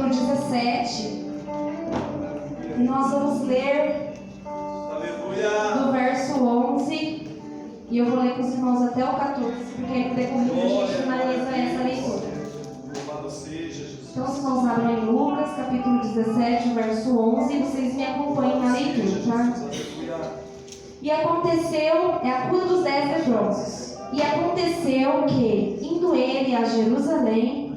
capítulo 17. E nós vamos ler do verso 11. E eu vou ler com os irmãos até o 14, porque aí no decorrer a gente finaliza essa leitura. Então os irmãos abrem em Lucas, capítulo 17, verso 11, e vocês me acompanhem na leitura, tá? E aconteceu, é a cura dos 10 leprosos. E aconteceu que, indo ele a Jerusalém,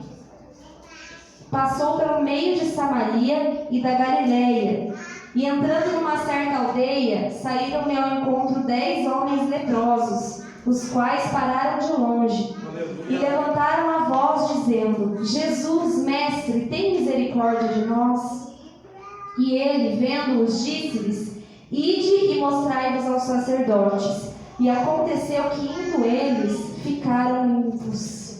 passou pelo meio de Samaria e da Galileia. E entrando numa certa aldeia, saíram-lhe ao encontro 10 homens leprosos, os quais pararam de longe. E levantaram a voz, dizendo: Jesus, mestre, tem misericórdia de nós. E ele, vendo-os, disse-lhes: Ide e mostrai-vos aos sacerdotes. E aconteceu que, indo eles, ficaram limpos.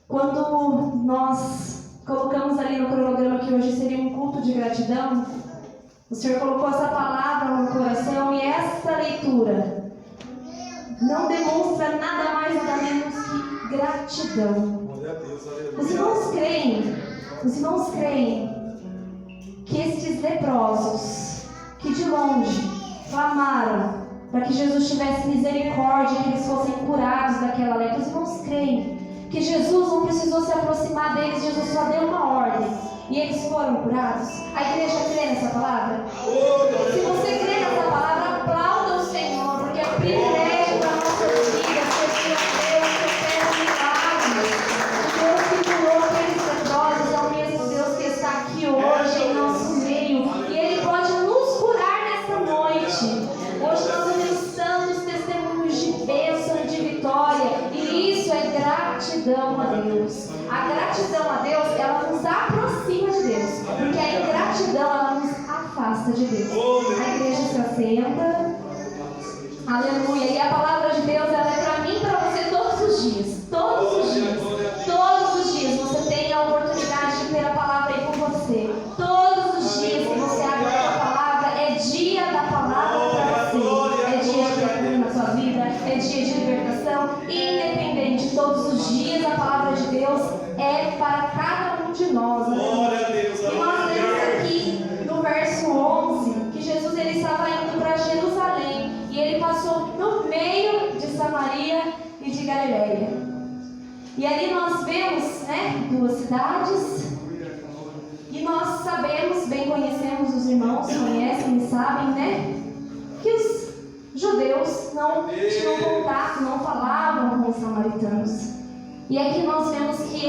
Quando nós colocamos ali no cronograma que hoje seria um culto de gratidão, o Senhor colocou essa palavra no coração, e essa leitura não demonstra nada mais, nada menos que gratidão. Os irmãos creem que estes leprosos, que de longe clamaram para que Jesus tivesse misericórdia, que eles fossem curados daquela lepra, os irmãos creem que Jesus não precisou se aproximar deles, Jesus só deu uma ordem e eles foram curados? A igreja crê nessa palavra? Se você crê nessa palavra, aplauda o Senhor, porque é um privilégio para a nossa vida servir a Deus, que opera milagres. O Deus que curou aqueles leprosos é o mesmo Deus que está aqui hoje em nosso meio, e Ele pode nos curar nesta noite. Hoje nós temos tantos testemunhos de bênção e de vitória, e isso é gratidão a Deus. A gratidão a Deus, ela nos aproxima de Deus, porque a ingratidão, ela nos afasta de Deus. A igreja se assenta, aleluia, e a palavra de Deus, ela é para mim e para você todos os dias, todos os dias, todos os dias você tem a oportunidade de ter a palavra aí com você, todos os dias que você abre a palavra, é dia da palavra para você, é dia de cura na sua vida, é dia de libertação, independente, todos os dias a palavra de Deus é para cada um de nós. Glória a Deus. E nós lemos aqui no verso 11 que Jesus ele estava indo para Jerusalém e ele passou no meio de Samaria e de Galileia. E ali nós vemos, duas cidades, e nós sabemos, bem conhecemos, os irmãos conhecem e sabem, que os judeus não tinham contato, não falavam com os samaritanos. E aqui nós vemos que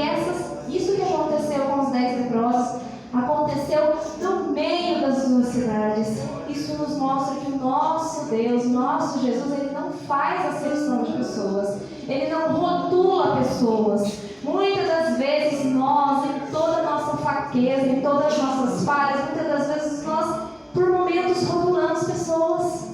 isso que aconteceu com os 10 leprosos aconteceu no meio das duas cidades. Isso nos mostra que o nosso Deus, o nosso Jesus, Ele não faz acepção de pessoas. Ele não rotula pessoas. Muitas das vezes nós, em toda a nossa fraqueza, em todas as nossas falhas, muitas das vezes nós, por momentos, rotulamos pessoas.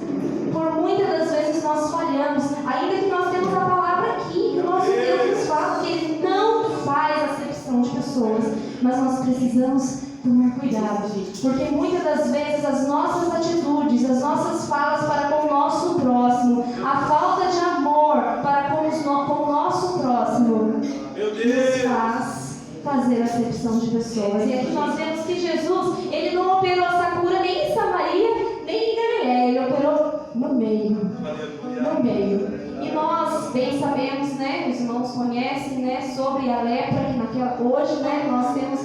Por muitas das vezes nós falhamos, ainda que nós temos a palavra aqui, que o nosso Deus nos fala que Ele não faz acepção de pessoas, mas nós precisamos tomar cuidado, porque muitas das vezes as nossas atitudes, as nossas falas para com o nosso próximo, a falta de amor para com o nosso próximo, nos faz fazer acepção de pessoas. E aqui nós vemos que Jesus, Ele não operou essa cura nem em Samaria, nem em Galileia, Ele operou no meio. No meio. E nós bem sabemos, os irmãos conhecem, sobre a lepra, que hoje, nós temos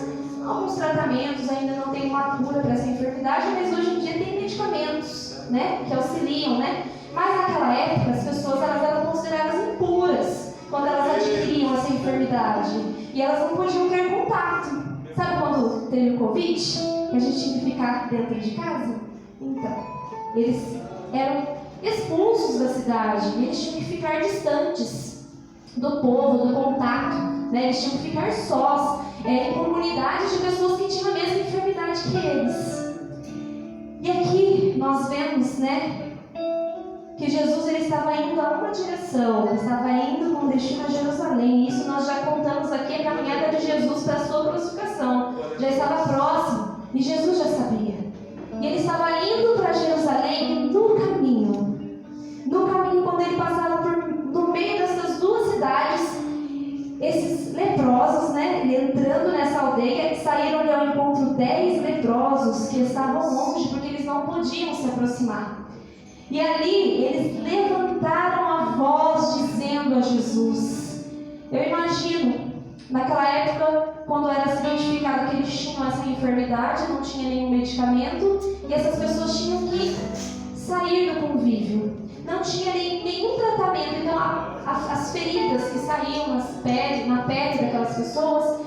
alguns tratamentos, ainda não tem uma cura para essa enfermidade, mas hoje em dia tem medicamentos, que auxiliam, Mas naquela época as pessoas eram consideradas impuras quando elas adquiriam essa enfermidade. E elas não podiam ter contato. Sabe quando teve o Covid? Que a gente tinha que ficar dentro de casa? Então, eles eram expulsos da cidade. E eles tinham que ficar distantes do povo, do contato. Eles tinham que ficar sós, em comunidades de pessoas que tinham a mesma enfermidade que eles. E aqui nós vemos, que Jesus ele estava indo a uma direção, ele estava indo com destino a Jerusalém. Isso nós já contamos aqui, a caminhada de Jesus para a sua crucificação. Já estava próximo e Jesus já sabia. E ele estava indo para Jerusalém no caminho. No caminho, quando ele passava no meio dessas duas cidades, esses leprosos, entrando nessa aldeia, saíram ao encontro 10 leprosos que estavam longe, porque eles não podiam se aproximar. E ali eles levantaram a voz dizendo a Jesus. Eu imagino, naquela época, quando era se identificado que eles tinham essa enfermidade, não tinha nenhum medicamento, e essas pessoas tinham que sair do convívio. Não tinha nenhum tratamento, então as feridas que saíam na pele daquelas pessoas,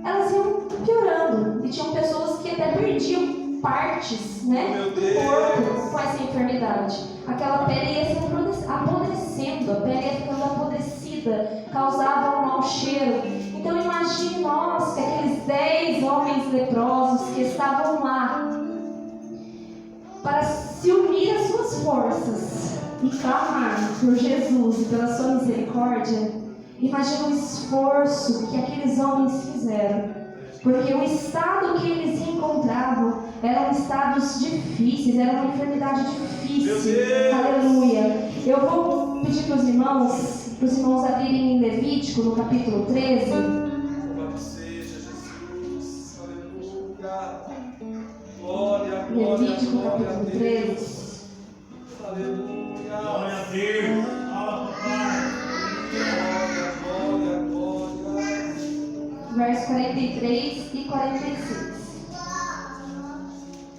elas iam piorando. E tinham pessoas que até perdiam partes, né, do corpo com essa enfermidade. Aquela pele ia se apodrecendo, a pele ia ficando apodrecida, causava um mau cheiro. Então imagine nós, que aqueles 10 homens leprosos que estavam lá para se unir às suas forças e clamar por Jesus e pela sua misericórdia. Imagina o esforço que aqueles homens fizeram, porque o estado que eles se encontravam eram estados difíceis, era uma enfermidade difícil. Aleluia. Eu vou pedir para os irmãos abrirem em Levítico, no capítulo 13. Louvado seja Jesus. Aleluia. Levítico, capítulo 13. Aleluia. Glória a Deus. Fala, papai. Glória. Versos 43 e 46.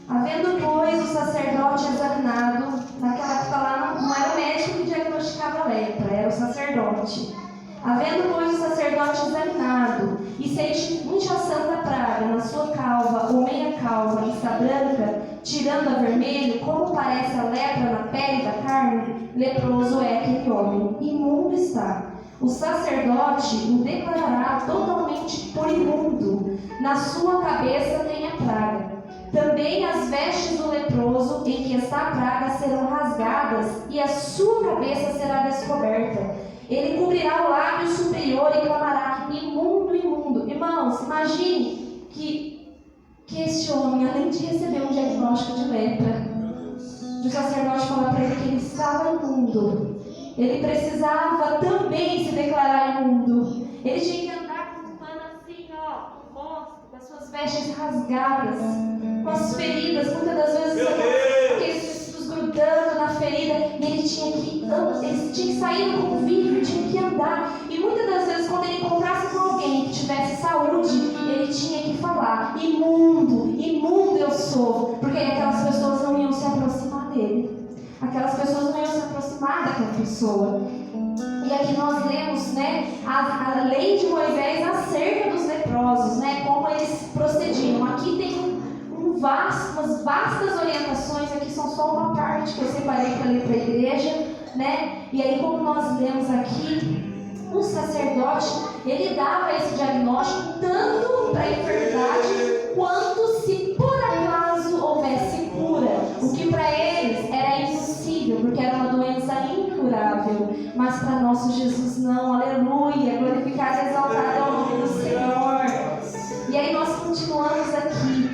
Havendo, pois, o sacerdote examinado, naquela época lá não era o médico que diagnosticava a lepra, era o sacerdote. Havendo, pois, o sacerdote examinado, e sente inchação da praga na sua calva ou meia calva que está branca, tirando a vermelho, como parece a lepra na pele da carne, leproso é aquele homem, imundo está. O sacerdote o declarará totalmente por imundo, na sua cabeça tem a praga. Também as vestes do leproso em que está a praga serão rasgadas e a sua cabeça será descoberta. Ele cobrirá o lábio superior e clamará: imundo, imundo. Irmãos, imagine que este homem, além de receber um diagnóstico de lepra, o sacerdote fala para ele que ele estava imundo. Ele precisava também se declarar imundo. Ele tinha que andar com um pano assim, ó, no rosto, com as suas vestes rasgadas, com as feridas, muitas das vezes aqueles tecidos grudando na ferida, e ele tinha que sair do convívio, tinha que andar. E muitas das vezes, quando ele encontrasse com alguém que tivesse saúde, ele tinha que falar: imundo, imundo eu sou, porque aquelas pessoas não iam se aproximar dele. Aquelas pessoas não iam se aproximar daquela pessoa. E aqui nós lemos, né, a lei de Moisés acerca dos leprosos, né, como eles procediam. Aqui tem umas vastas orientações, aqui são só uma parte que eu separei para ler para a igreja, né? E aí, como nós lemos aqui, o sacerdote, ele dava esse diagnóstico tanto para a enfermidade, quanto se por acaso houvesse cura, o que para eles era impossível, porque era uma doença incurável, mas para nosso Jesus não. Aleluia, glorificado e exaltado é o nome do Senhor. E aí nós continuamos aqui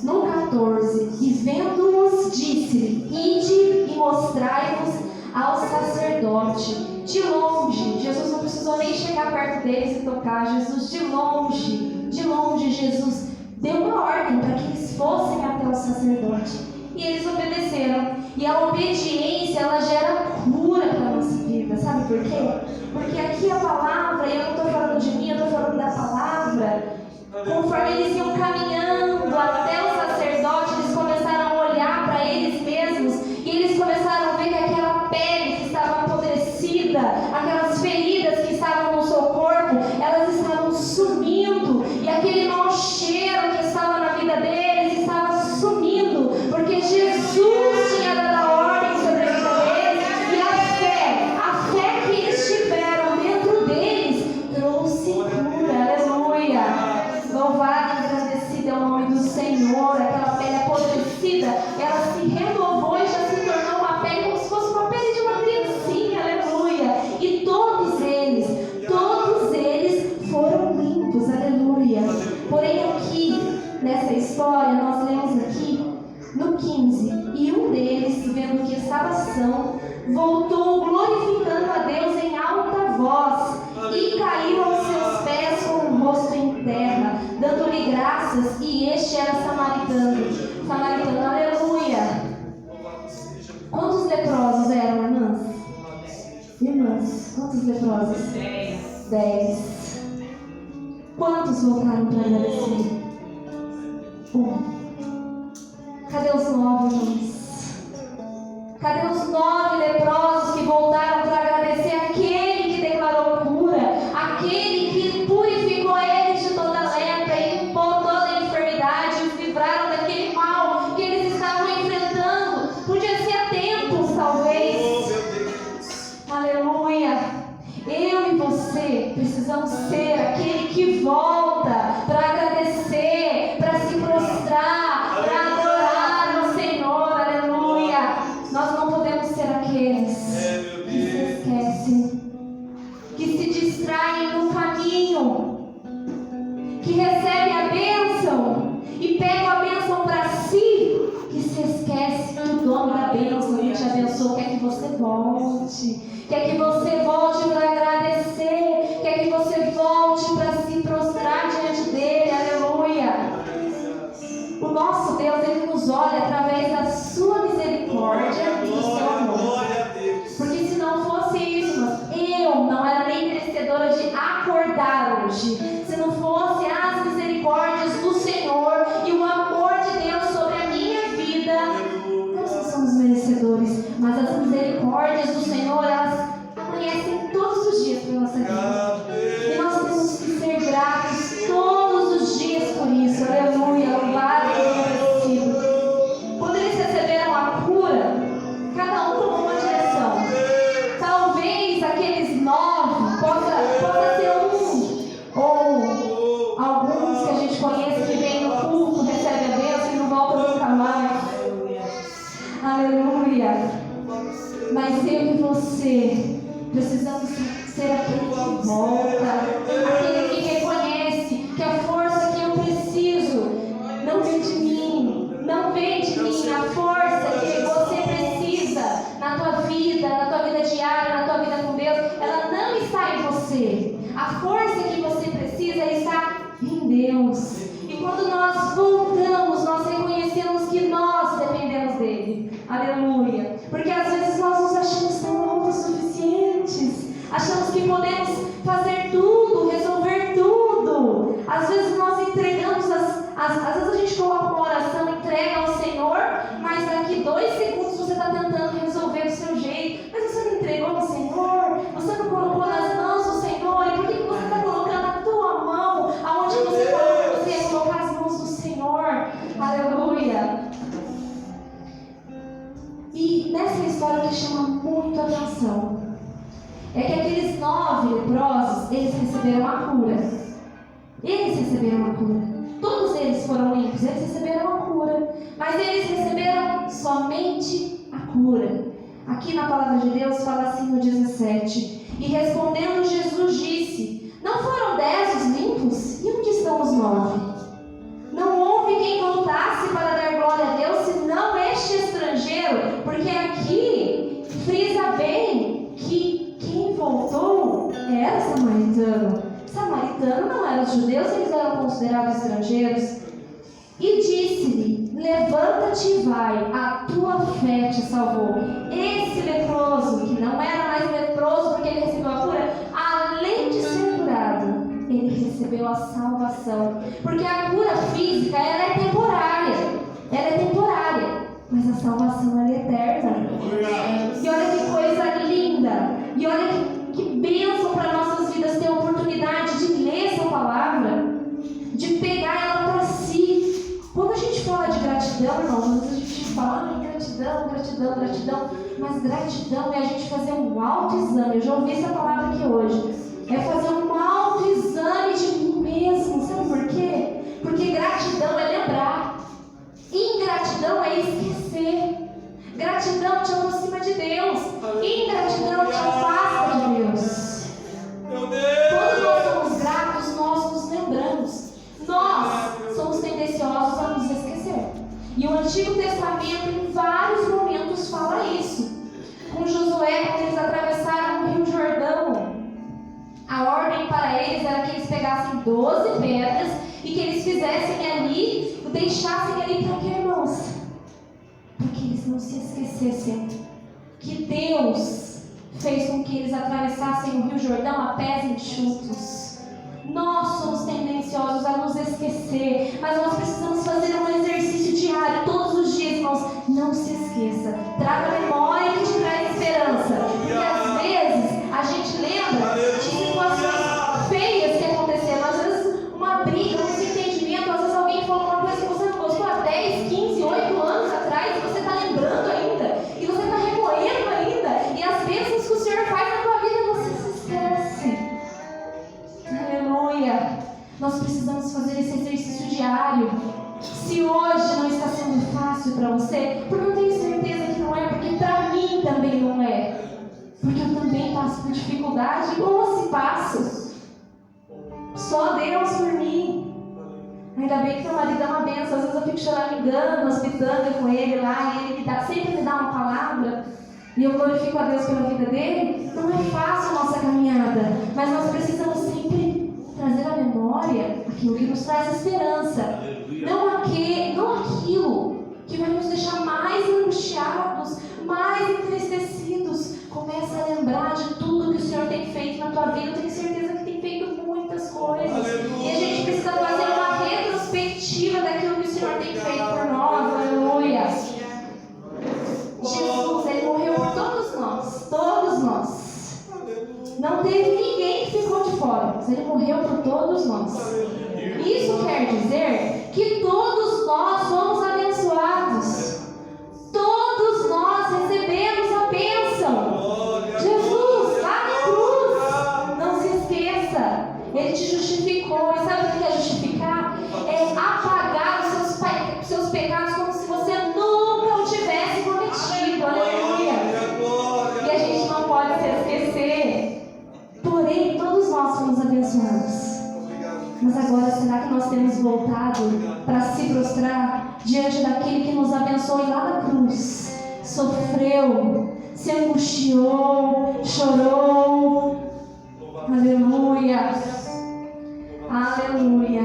no 14: e vendo-os disse-lhe: ide e mostrai-vos ao sacerdote. De longe, Jesus não precisou nem chegar perto deles e tocar. Jesus, de longe, Jesus deu uma ordem para que eles fossem até o sacerdote. E eles obedeceram. E a obediência, ela gera cura para a nossa vida. Sabe por quê? Porque aqui a palavra, e eu não estou falando de mim, eu estou falando da palavra. Conforme eles iam caminhando até o sacerdote, eles começaram a olhar para eles mesmos. E eles começaram a ver que aquela pele que estava apodrecida, aquelas feridas que estavam no seu corpo, elas estavam sumindo. E aquele mau cheiro que estava na vida deles estava sumindo, porque Jesus tinha dado a ordem sobre a vida deles. E a fé que eles tiveram dentro deles trouxe cura. Aleluia. Louvado e agradecido é o nome do Senhor. Aquela pele apodrecida, ela se renovou e já se tornou uma pele como se fosse uma pele de uma criancinha. Aleluia. E todos eles foram limpos. Aleluia. Porém aqui, nessa história, nós lemos aqui no 15: e um deles, vendo que estava são, voltou glorificando a Deus em alta voz, e caiu aos seus pés com o rosto em terra, dando-lhe deu-lhe graças, e este era samaritano. Samaritano, aleluia. Quantos leprosos eram, irmãs? Irmãs, quantos leprosos? 10. Quantos voltaram para agradecer? 1. Cadê os 9, irmãos? Cadê os 9 leprosos que voltaram para agradecer aquele que declarou cura, aquele que purificou eles de toda lepra e limpou toda a enfermidade, e os livraram daquele mal que eles estavam enfrentando? Podia ser há tempos, talvez. Aleluia. Eu e você precisamos ser aquele que volta para agradecer, para se prostrar, para adorar o Senhor. Aleluia. Nós não podemos ser aqueles que se esquecem, que se distraem no caminho, que recebem a bênção e pegam a bênção para si, que se esquece que o dono da bênção que te abençoou quer que você volte. Quer que você volte para agradecer. Quer que você volte para se prostrar diante dele. Aleluia. O nosso Deus, ele nos olha através da sua misericórdia e do seu amor. Porque se não fosse isso, eu não era nem merecedora de acordar hoje. Se não fosse as misericórdias do Senhor e o amor de Deus sobre a minha vida, nós não somos merecedores. Mas as misericórdias do Senhor, elas conhecem todos os dias para a nossa vida. E nós temos que ser gratos todos os dias por isso. Aleluia, louvado e agradecido. Quando eles receberam a cura, cada um tomou uma direção. Talvez aqueles 9 possa ser ou alguns que a gente conhece que vem no culto, recebe a bênção e não volta nunca mais. Aleluia. Mas eu e você precisamos ser aquele que volta, aquele que reconhece que a força que eu preciso não vem de mim, não vem de mim. A força que você precisa na tua vida diária, na tua vida com Deus, ela não está em você. A força que você precisa está em Deus. E quando nós voltamos, nós reconhecemos que nós dependemos dele. Aleluia. Porque às vezes nós nos achamos tão autossuficientes, achamos que podemos fazer tudo, resolver tudo. Às vezes nós entregamos às vezes a gente coloca uma oração, entrega ao Senhor, mas daqui 2 segundos você está tentando resolver do seu jeito. Mas você não entregou ao Senhor, você não colocou nas mãos do Senhor. E por que você está colocando a tua mão aonde você falou que você ia colocar as mãos do Senhor? Aleluia. E nessa história que chama muito a atenção é que aqueles 9 leprosos, eles receberam a cura. Eles receberam a cura. Todos eles foram limpos, eles receberam a cura. Mas eles receberam somente a cura. Aqui na palavra de Deus fala assim no 17: E respondendo Jesus disse: Não foram 10 os limpos? E onde estão os 9? Não houve quem voltasse para dar glória a Deus, senão este estrangeiro. Porque aqui frisa bem que quem voltou era samaritano. Samaritano não eram os judeus, eles eram considerados estrangeiros. E disse-lhe: Levanta-te e vai, a tua fé te salvou. Esse leproso, que não era mais leproso porque ele recebeu a cura, além de ser curado, ele recebeu a salvação. Porque a cura física, ela é temporária. Mas a salvação, ela é eterna. E olha que coisa linda. E olha que bênção para nossas vidas ter a oportunidade de ler essa palavra, de pegar ela para si. Quando a gente fala de gratidão, irmãos, a gente fala gratidão. Mas gratidão é a gente fazer um autoexame. Eu já ouvi essa palavra aqui hoje. É fazer um autoexame de mim mesmo. Sabe por quê? Porque gratidão é lembrar. Ingratidão é esquecer. Gratidão te aproxima de Deus. Ingratidão te afasta de Deus. Quando nós somos gratos, nós nos lembramos. Nós somos tendenciosos a nos esquecer. E o Antigo Testamento, em vários momentos, fala isso. Com Josué, quando eles atravessaram o Rio Jordão, a ordem para eles era que eles pegassem 12 pedras e que eles fizessem pusessem ali, o deixassem ali para quê, irmãos? Para que eles não se esquecessem que Deus fez com que eles atravessassem o Rio Jordão a pés enxutos. Nós somos tendenciosos a nos esquecer, mas nós precisamos fazer um exercício diário, todos os dias, irmãos. Não se esqueça, traga a memória que te traz esperança, porque às vezes a gente lembra de situações feias que aconteceram, às vezes uma briga, um desentendimento, às vezes alguém falou uma coisa que você não gostou há 10, 15, 8 anos atrás, e você está lembrando ainda, e você está remoendo ainda, e as bênçãos que o Senhor faz na tua vida, você se esquece. Aleluia! Nós precisamos fazer esse exercício diário. Se hoje não está sendo fácil para você, porque eu tenho certeza que não é, porque para mim também não é. Porque eu também passo por dificuldade, igual se passo. Só Deus por mim. Ainda bem que meu marido é uma benção. Às vezes eu fico choramingando nas pitangas com ele lá, e ele sempre me dá uma palavra, e eu glorifico a Deus pela vida dele. Não é fácil a nossa caminhada, mas nós precisamos sempre trazer à memória aquilo que nos traz esperança. Não aquilo que vai nos deixar mais angustiados, mais entristecidos. Começa a lembrar de tudo que o Senhor tem feito na tua vida. Eu tenho certeza que tem feito muitas coisas. E a gente precisa fazer uma retrospectiva daquilo que o Senhor tem feito por nós. Aleluia. Jesus, Ele morreu por todos nós. Todos nós. Não teve ninguém que ficou de fora, mas Ele morreu por todos nós. Isso quer dizer que todos nós somos abençoados. Todos nós recebemos a bênção. Jesus, lá na cruz, não se esqueça, Ele te justificou. E sabe o que é justificar? É apagar os seus pecados como se você nunca o tivesse cometido. Aleluia. E a gente não pode se esquecer. Porém, todos nós somos abençoados. Mas agora, será que nós temos voltado para se prostrar diante daquele que nos abençoou lá na cruz? Sofreu, se angustiou, chorou. Aleluia. Aleluia.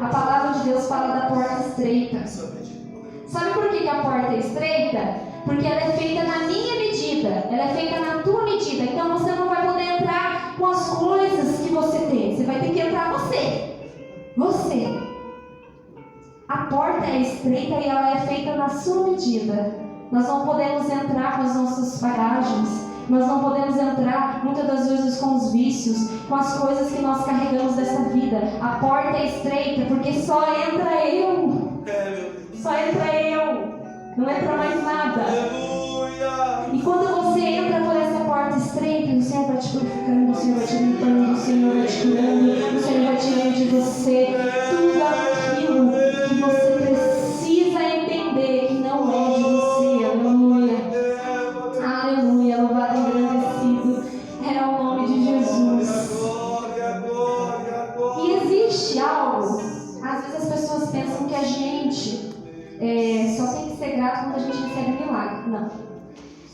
A palavra de Deus fala da porta estreita. Sabe por que a porta é estreita? Porque ela é feita na minha medida, ela é feita na tua medida. Então você não vai poder entrar com as coisas que você tem, você vai ter que entrar você. A porta é estreita e ela é feita na sua medida. Nós não podemos entrar com as nossas bagagens, nós não podemos entrar muitas das vezes com os vícios, com as coisas que nós carregamos dessa vida. A porta é estreita porque só entra eu. Não entra mais nada. E quando você entra por essa porta estreita, o Senhor vai te purificando, o Senhor vai te limpando, o Senhor vai te curando, o Senhor vai tirando de você tudo aquilo que você precisa entender que não é de você. Aleluia. Aleluia. Louvado e engrandecido é o nome de Jesus. E existe algo, às vezes as pessoas pensam que a gente só tem que ser grato quando a gente recebe um milagre. Não.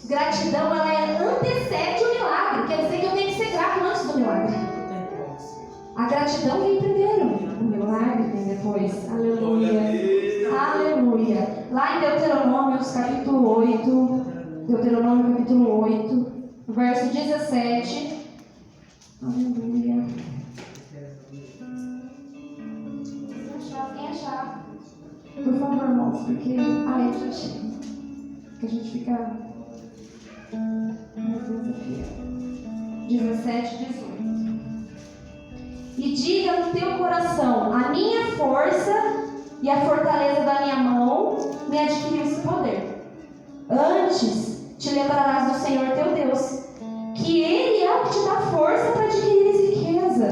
Gratidão, ela antecede o milagre. Quer dizer que eu tenho que ser grato antes do milagre. A gratidão vem primeiro, o milagre vem depois. Aleluia. Aleluia. Lá em Deuteronômio, capítulo 8, verso 17. Aleluia. Quem achar? Por favor, irmãos, porque eu já chego. Porque a gente fica. Meu Deus, aqui. 17, 18. E diga no teu coração: a minha força e a fortaleza da minha mão me adquiriu esse poder. Antes te lembrarás do Senhor teu Deus, que Ele é o que te dá força para adquirir riqueza,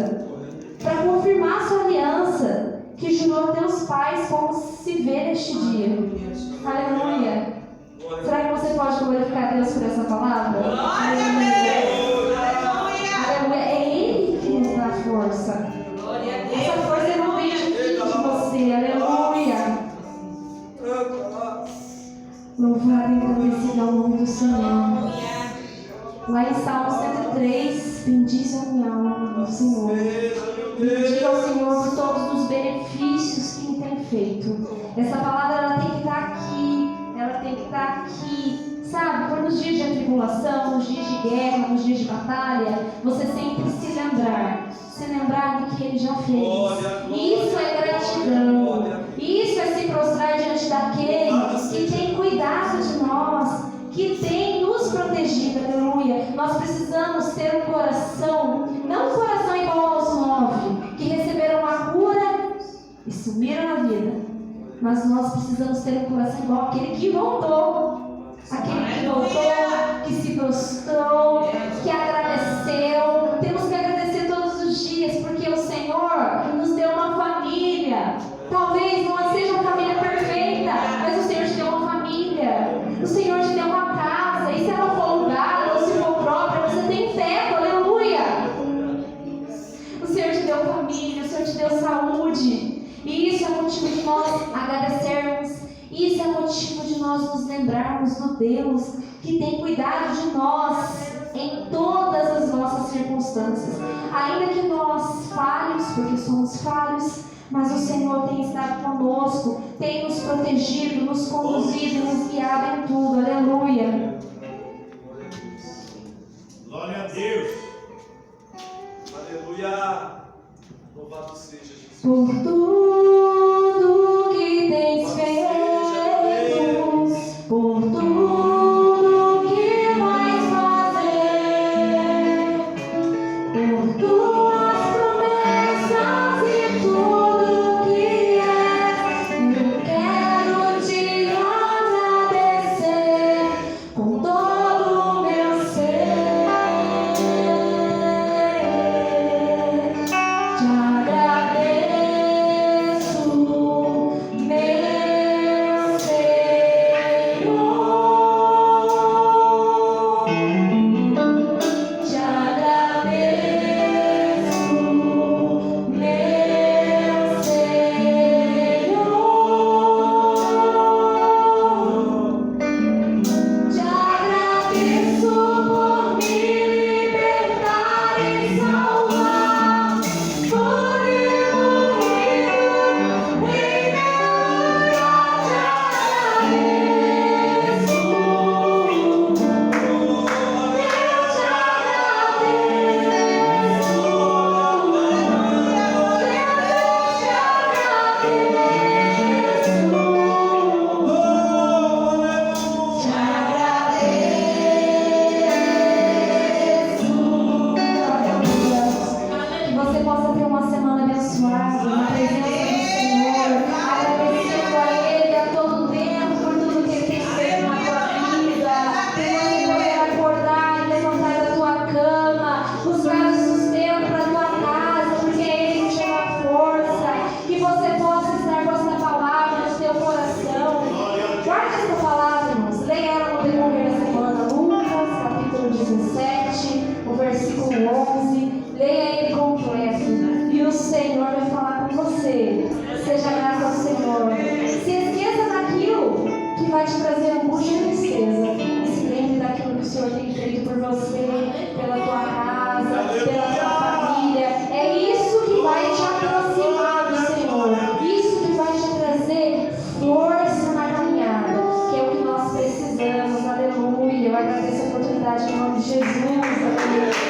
para confirmar a sua aliança, que jurou a teus pais, como se vê neste dia. Aleluia. Será que você pode glorificar a Deus por essa palavra? Aleluia. É Ele que nos dá força. Essa força não vem de você. Aleluia. Louvado e engrandecido é o nome do Senhor. Lá em Salmo 103, bendize a minha alma, Senhor. Bendiga ao Senhor por todos os benefícios tem feito. Essa palavra ela tem que estar aqui, ela tem que estar aqui, sabe? Por nos dias de atribulação, nos dias de guerra, nos dias de batalha, você sempre se lembrar do que Ele já fez. Isso é gratidão, isso é se prostrar diante daquele que tem cuidado de nós, que tem nos protegido, aleluia. Nós precisamos ter um coração, não um coração igual aos 9, que receberam uma cura e sumiram na vida, mas nós precisamos ter um coração igual àquele que voltou, que se prostrou, que agradeceu. Temos que agradecer todos os dias, porque o Senhor nos deu uma família. Talvez não seja uma família perfeita, mas o Senhor te deu uma família. O Senhor te deu uma casa, e se ela for alugada ou se for própria, você tem teto, aleluia. O Senhor te deu família, o Senhor te deu saúde. E isso é motivo de nós agradecermos. Isso é motivo de nós nos lembrarmos do Deus que tem cuidado de nós em todas as nossas circunstâncias. Ainda que nós falhos, porque somos falhos, mas o Senhor tem estado conosco, tem nos protegido, nos conduzido, nos guiado em tudo. Aleluia. Glória a Deus. Aleluia. Louvado seja Jesus. Por tudo